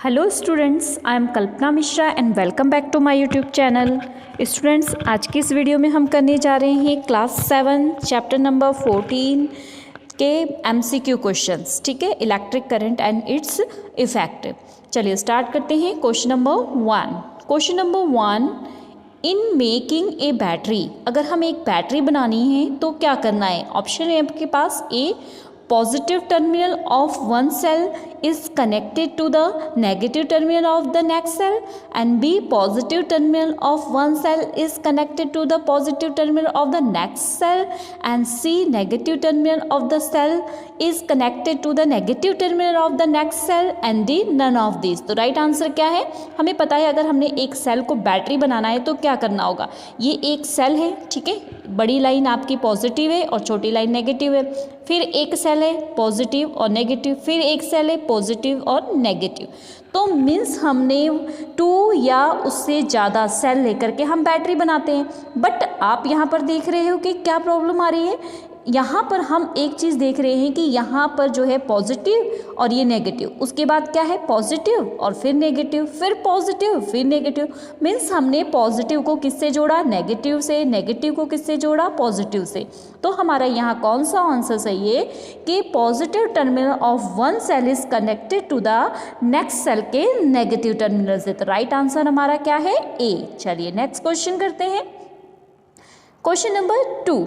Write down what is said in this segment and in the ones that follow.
Hello students, I am Kalpana Mishra and welcome back to my YouTube channel. Students, आज की इस video में हम करने जा रहे हैं क्लास 7 चैप्टर नंबर 14 के एमसीक्यू क्वेश्चंस। ठीक है, electric current and its effect. चलिए स्टार्ट करते हैं। Question number 1, in making a battery, अगर हम एक बैटरी बनानी है तो क्या करना है? ऑप्शन है आपके पास, ए positive terminal of one cell is connected to the negative terminal of the next cell, and B positive terminal of one cell is connected to the positive terminal of the next cell, and C negative terminal of the cell is connected to the negative terminal of the next cell, and D none of these। तो right answer क्या है? हमें पता है अगर हमने एक cell को बैटरी बनाना है तो क्या करना होगा। ये एक सेल है, ठीक है, बड़ी लाइन आपकी पॉजिटिव है और छोटी लाइन नेगेटिव है। फिर एक सेल है पॉजिटिव और नेगेटिव, फिर एक सेल है पॉजिटिव और नेगेटिव। तो मीन्स हमने 2 या उससे ज़्यादा सेल लेकर के हम बैटरी बनाते हैं। बट आप यहाँ पर देख रहे हो कि क्या प्रॉब्लम आ रही है। यहाँ पर हम एक चीज़ देख रहे हैं कि यहाँ पर जो है पॉजिटिव और ये नेगेटिव, उसके बाद क्या है पॉजिटिव और फिर नेगेटिव, फिर पॉजिटिव फिर नेगेटिव। मीन्स हमने पॉजिटिव को किससे जोड़ा? नेगेटिव से। नेगेटिव को किससे जोड़ा? पॉजिटिव से। तो हमारा यहाँ कौन सा आंसर सही है कि positive terminal of one cell is connected to the next cell के नेगेटिव टर्मिनल से। तो राइट आंसर हमारा क्या है? ए। चलिए नेक्स्ट क्वेश्चन करते हैं। Question number 2,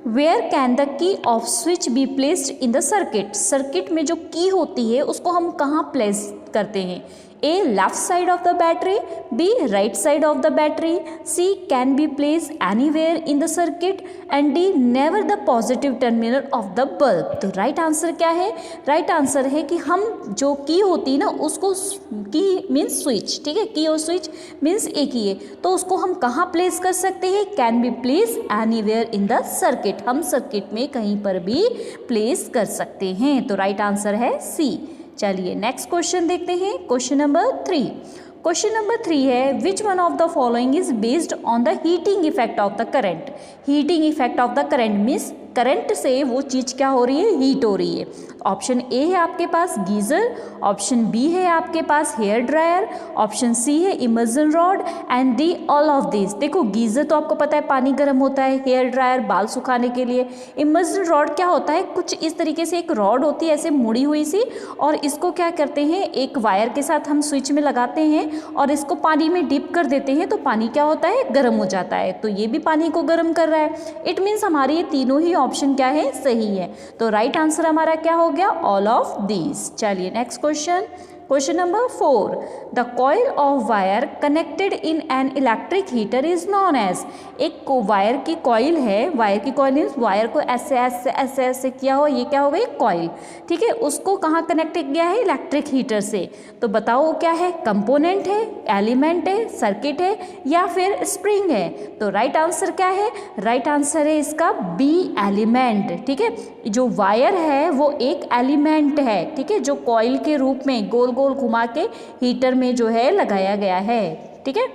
where can the key off switch be placed in the circuit. Circuit में जो की होती है उसको हम कहाँ प्लेस करते हैं? A left side of the battery, B right side of the battery, C can be placed anywhere in the circuit, and D never the positive terminal of the bulb। तो राइट आंसर क्या है? Right answer है कि हम जो की होती है ना उसको, की मीन्स स्विच, ठीक है, की और स्विच मीन्स एक ही है, तो उसको हम कहाँ प्लेस कर सकते हैं? Can be place anywhere in the circuit. हम सर्किट में कहीं पर भी प्लेस कर सकते हैं। तो राइट आंसर है सी। चलिए नेक्स्ट क्वेश्चन देखते हैं। Question number 3। क्वेश्चन नंबर 3 है, which one of the following is based on the heating effect of the current. Heating effect of the current means current से वो चीज़ क्या हो रही है? हीट हो रही है। ऑप्शन ए है आपके पास गीज़र, ऑप्शन बी है आपके पास हेयर ड्रायर, ऑप्शन सी है immersion rod, and D all of this. देखो गीज़र तो आपको पता है पानी गर्म होता है, हेयर ड्रायर बाल सुखाने के लिए। इमर्जन रॉड क्या होता है? कुछ इस तरीके से एक रॉड होती है ऐसे मुड़ी हुई सी, और इसको क्या करते हैं एक वायर के साथ हम स्विच में लगाते हैं और इसको पानी में डिप कर देते हैं तो पानी क्या होता है? गर्म हो जाता है। तो ये भी पानी को गर्म कर रहा है। इट मीन्स हमारे ये तीनों ही ऑप्शन क्या है? सही है। तो राइट आंसर हमारा क्या हो गया? All of these. चलिए next question. Question number 4, the coil of wire connected in an electric heater is known as. एक वायर की कॉइल है, वायर की कॉइल मीन्स वायर को ऐसे ऐसे ऐसे ऐसे किया हो, ये क्या हो गई? कॉइल, ठीक है। उसको कहाँ कनेक्ट किया है? इलेक्ट्रिक हीटर से। तो बताओ वो क्या है? कंपोनेंट है, एलिमेंट है, सर्किट है या फिर स्प्रिंग है? तो राइट आंसर क्या है? राइट आंसर है इसका बी, एलिमेंट। ठीक है, जो वायर है वो एक एलिमेंट है, ठीक है, जो कॉइल के रूप में गोल गोल घुमा के हीटर में जो है लगाया गया है। ठीक है।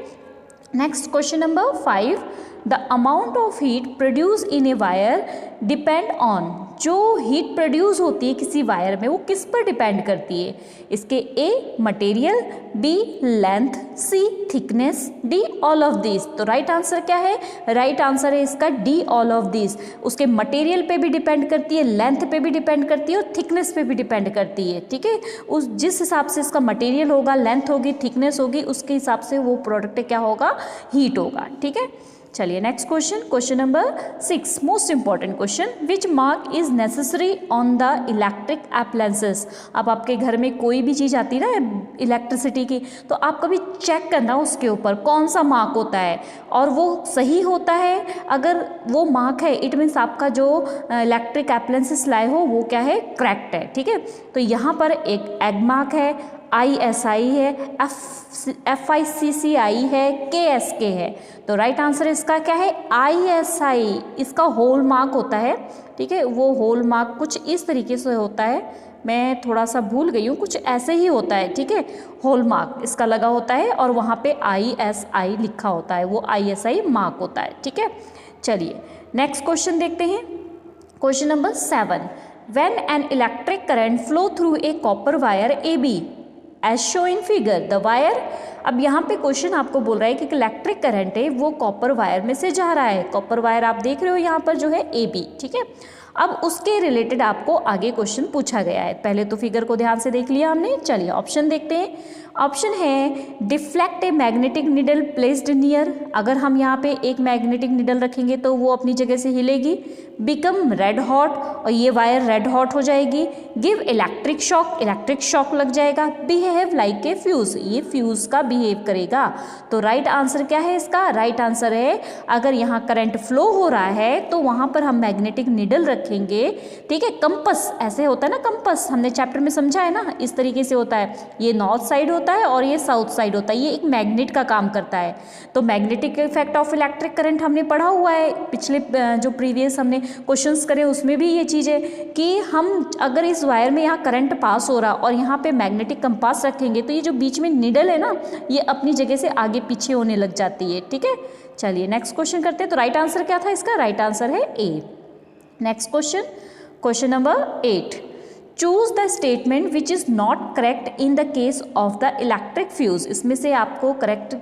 Next question number 5, the amount of heat produce in a wire depend on. जो हीट प्रोड्यूस होती है किसी वायर में वो किस पर डिपेंड करती है? इसके a material, b length, c thickness, d all of this. तो राइट आंसर क्या है? राइट आंसर है इसका डी, ऑल ऑफ दिस। उसके मटेरियल पे भी डिपेंड करती है, लेंथ पे भी डिपेंड करती है और थिकनेस पे भी डिपेंड करती है। ठीक है, उस जिस हिसाब से इसका मटेरियल होगा, लेंथ होगी, थिकनेस होगी, उसके हिसाब से वो प्रोडक्ट क्या होगा? हीट होगा। ठीक है। चलिए next question. Question number 6, most important question, which mark is necessary on the electric appliances. अब आपके घर में कोई भी चीज़ आती है ना इलेक्ट्रिसिटी की, तो आप कभी चेक करना उसके ऊपर कौन सा मार्क होता है और वो सही होता है। अगर वो मार्क है इट मीन्स आपका जो इलेक्ट्रिक अप्लायंसेस लाए हो वो क्या है? करेक्ट है। ठीक है, तो यहाँ पर एक एग मार्क है, ISI है, FICCI है, KSK है। तो राइट आंसर इसका क्या है? ISI। इसका होल मार्क होता है, ठीक है, वो होल मार्क कुछ इस तरीके से होता है, मैं थोड़ा सा भूल गई हूँ, कुछ ऐसे ही होता है। ठीक है, होल मार्क इसका लगा होता है और वहाँ पे ISI लिखा होता है, वो ISI मार्क होता है। ठीक है, चलिए नेक्स्ट क्वेश्चन देखते हैं। Question number 7, when an electric current flow through a copper wire AB as show in figure the wire. अब यहाँ पे क्वेश्चन आपको बोल रहा है कि इलेक्ट्रिक करंट है वो कॉपर वायर में से जा रहा है। कॉपर वायर आप देख रहे हो यहाँ पर जो है AB, ठीक है। अब उसके रिलेटेड आपको आगे क्वेश्चन पूछा गया है। पहले तो फिगर को ध्यान से देख लिया हमने, चलिए ऑप्शन देखते हैं। ऑप्शन है deflect a magnetic needle placed near, अगर हम यहाँ पे एक मैग्नेटिक निडल रखेंगे तो वो अपनी जगह से हिलेगी। बिकम रेड हॉट, और ये वायर रेड हॉट हो जाएगी। Give electric shock, electric shock लग जाएगा। बिहेव लाइक ए फ्यूज, ये फ्यूज का बिहेव करेगा। तो राइट आंसर क्या है इसका? राइट आंसर है अगर यहाँ करंट फ्लो हो रहा है तो वहाँ पर हम मैग्नेटिक निडल रखेंगे, ठीक है। कंपस ऐसे होता है ना, कंपस हमने चैप्टर में समझा है ना, इस तरीके से होता है। ये नॉर्थ साइड होता है और ये साउथ साइड होता है, ये एक मैग्नेट का काम करता है। तो magnetic effect of electric current हमने पढ़ा हुआ है, पिछले जो प्रीवियस हमने क्वेश्चंस करे उसमें भी ये चीज़ है कि हम अगर इस वायर में यहाँ करंट पास हो रहा और यहाँ पे मैग्नेटिक कंपास रखेंगे तो ये जो बीच में निडल है ना, ये अपनी जगह से आगे पीछे होने लग जाती है, ठीक है। चलिए नेक्स्ट क्वेश्चन करते हैं। तो राइट आंसर क्या था इसका? राइट आंसर है A. Next question, question number 8। Choose the statement which is not correct in the case of the electric fuse. इसमें से आपको करेक्ट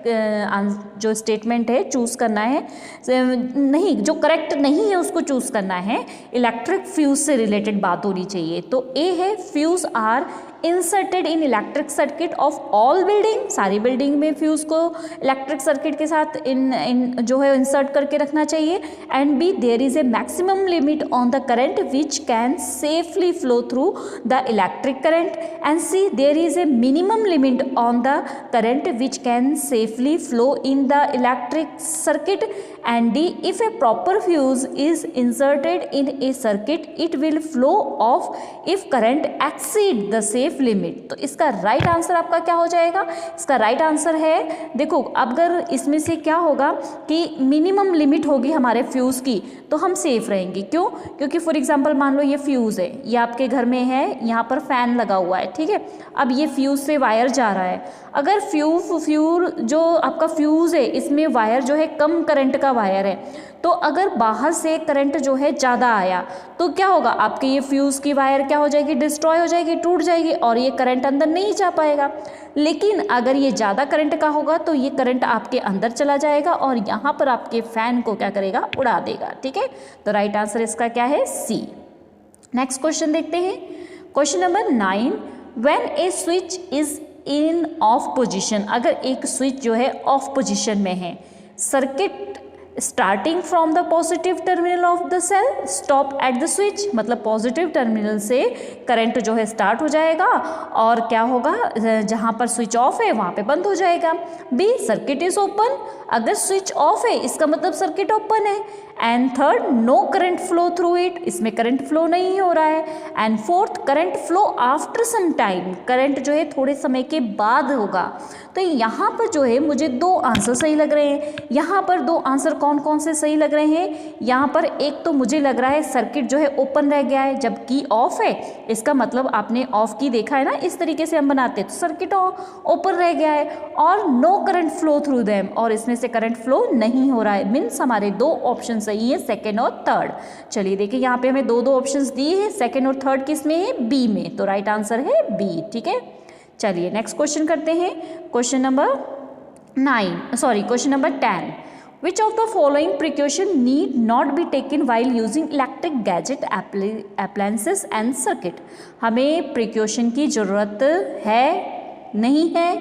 जो स्टेटमेंट है चूज करना है, नहीं जो करेक्ट नहीं है उसको चूज करना है। इलेक्ट्रिक फ्यूज से रिलेटेड बात होनी चाहिए। तो ए है fuse are inserted in electric circuit of all building, सारी बिल्डिंग में फ्यूज को इलेक्ट्रिक सर्किट के साथ इन जो है इंसर्ट करके रखना चाहिए। And b there is a maximum limit on the current which can safely flow through the electric current, and C there is a minimum limit on the current which can safely flow in the electric circuit, and D if a proper fuse is inserted in a circuit it will flow off if current exceed the safe limit। तो इसका right answer आपका क्या हो जाएगा? इसका right answer है, देखो अगर इसमें से क्या होगा कि मिनिमम लिमिट होगी हमारे फ्यूज़ की तो हम सेफ रहेंगे। क्यों? क्योंकि फॉर एग्जांपल मान लो ये फ्यूज़ है, ये आपके घर में है, यहाँ पर फैन लगा हुआ है, ठीक है। अब ये फ्यूज़ से वायर जा रहा है, अगर फ्यूल जो आपका फ्यूज़ है इसमें वायर जो है कम करंट का वायर है, तो अगर बाहर से करंट जो है ज़्यादा आया तो क्या होगा? आपके ये फ्यूज़ की वायर क्या हो जाएगी? डिस्ट्रॉय हो जाएगी, टूट जाएगी और ये करंट अंदर नहीं जा पाएगा। लेकिन अगर ये ज़्यादा करंट का होगा तो ये करंट आपके अंदर चला जाएगा और यहाँ पर आपके फैन को क्या करेगा? उड़ा देगा, ठीक है। तो राइट आंसर इसका क्या है? सी। नेक्स्ट क्वेश्चन देखते हैं। Question number 9। When a switch is in off position, अगर एक स्विच जो है ऑफ पोजीशन में है, circuit starting from the positive terminal of the cell stop at the switch, मतलब पॉजिटिव टर्मिनल से करंट जो है स्टार्ट हो जाएगा और क्या होगा? जहाँ पर स्विच ऑफ है वहाँ पे बंद हो जाएगा। बी सर्किट इज ओपन, अगर स्विच ऑफ है इसका मतलब सर्किट ओपन है। And third no current flow through it, इसमें करंट फ्लो नहीं हो रहा है। And fourth current flow after some time, current जो है थोड़े समय के बाद होगा। तो यहाँ पर जो है मुझे दो आंसर सही लग रहे हैं। यहाँ पर दो आंसर कौन कौन से सही लग रहे हैं? यहाँ पर एक तो मुझे लग रहा है सर्किट जो है ओपन रह गया है जब की ऑफ है, इसका मतलब आपने ऑफ की देखा है ना, इस तरीके से हम बनाते हैं, तो सर्किट ओपन रह गया है। और no current flow through them, और इसमें से करंट फ्लो नहीं हो रहा है। मीन्स हमारे दो ऑप्शन सही है, सेकेंड और थर्ड। चलिए देखिए यहाँ पे हमें दो दो ऑप्शंस दिए हैं, सेकेंड और थर्ड किस में है? बी में। तो राइट आंसर है बी, ठीक है। चलिए नेक्स्ट क्वेश्चन करते हैं। Question number 10। Which of the following precaution need not be taken while using electric gadget appliances and circuit? हमें प्रिकॉशन की ज़रूरत है, नहीं है?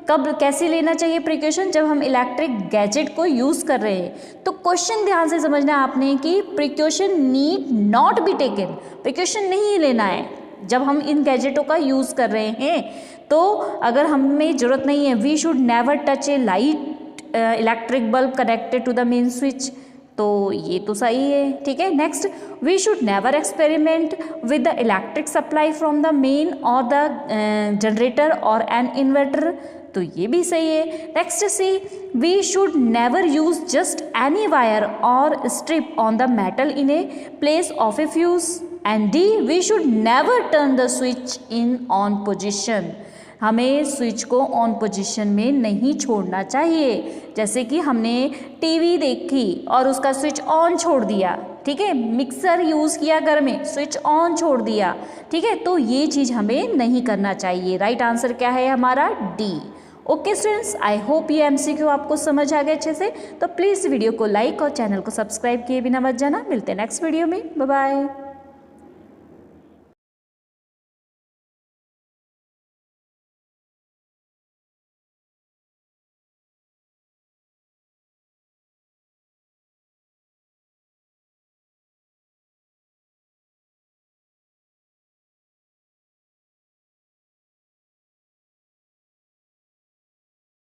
कब कैसे लेना चाहिए प्रिकॉशन? जब हम इलेक्ट्रिक गैजेट को यूज़ कर रहे हैं। तो क्वेश्चन ध्यान से समझना है आपने कि precaution need not be taken, precaution नहीं लेना है जब हम इन गैजेटों का यूज़ कर रहे हैं। तो अगर हमें ज़रूरत नहीं है, we should never touch a light electric bulb connected to the main switch, तो ये तो सही है, ठीक है। Next, we should never experiment with the electric supply from the main और द जनरेटर और एन इन्वर्टर, तो ये भी सही है। Next C, we should never use just any wire और strip on the metal in a place of a fuse. And D, we should never turn the switch in on position, हमें switch को on position में नहीं छोड़ना चाहिए। जैसे कि हमने टीवी देखी और उसका स्विच ऑन छोड़ दिया, ठीक है, मिक्सर यूज़ किया घर में, स्विच ऑन छोड़ दिया, ठीक है, तो ये चीज़ हमें नहीं करना चाहिए। राइट आंसर क्या है हमारा? D. Okay students, I hope ये एमसीक्यू आपको समझ आ गया अच्छे से। तो प्लीज़ वीडियो को लाइक और चैनल को सब्सक्राइब किए बिना मत जाना। मिलते हैं नेक्स्ट वीडियो में। Bye bye.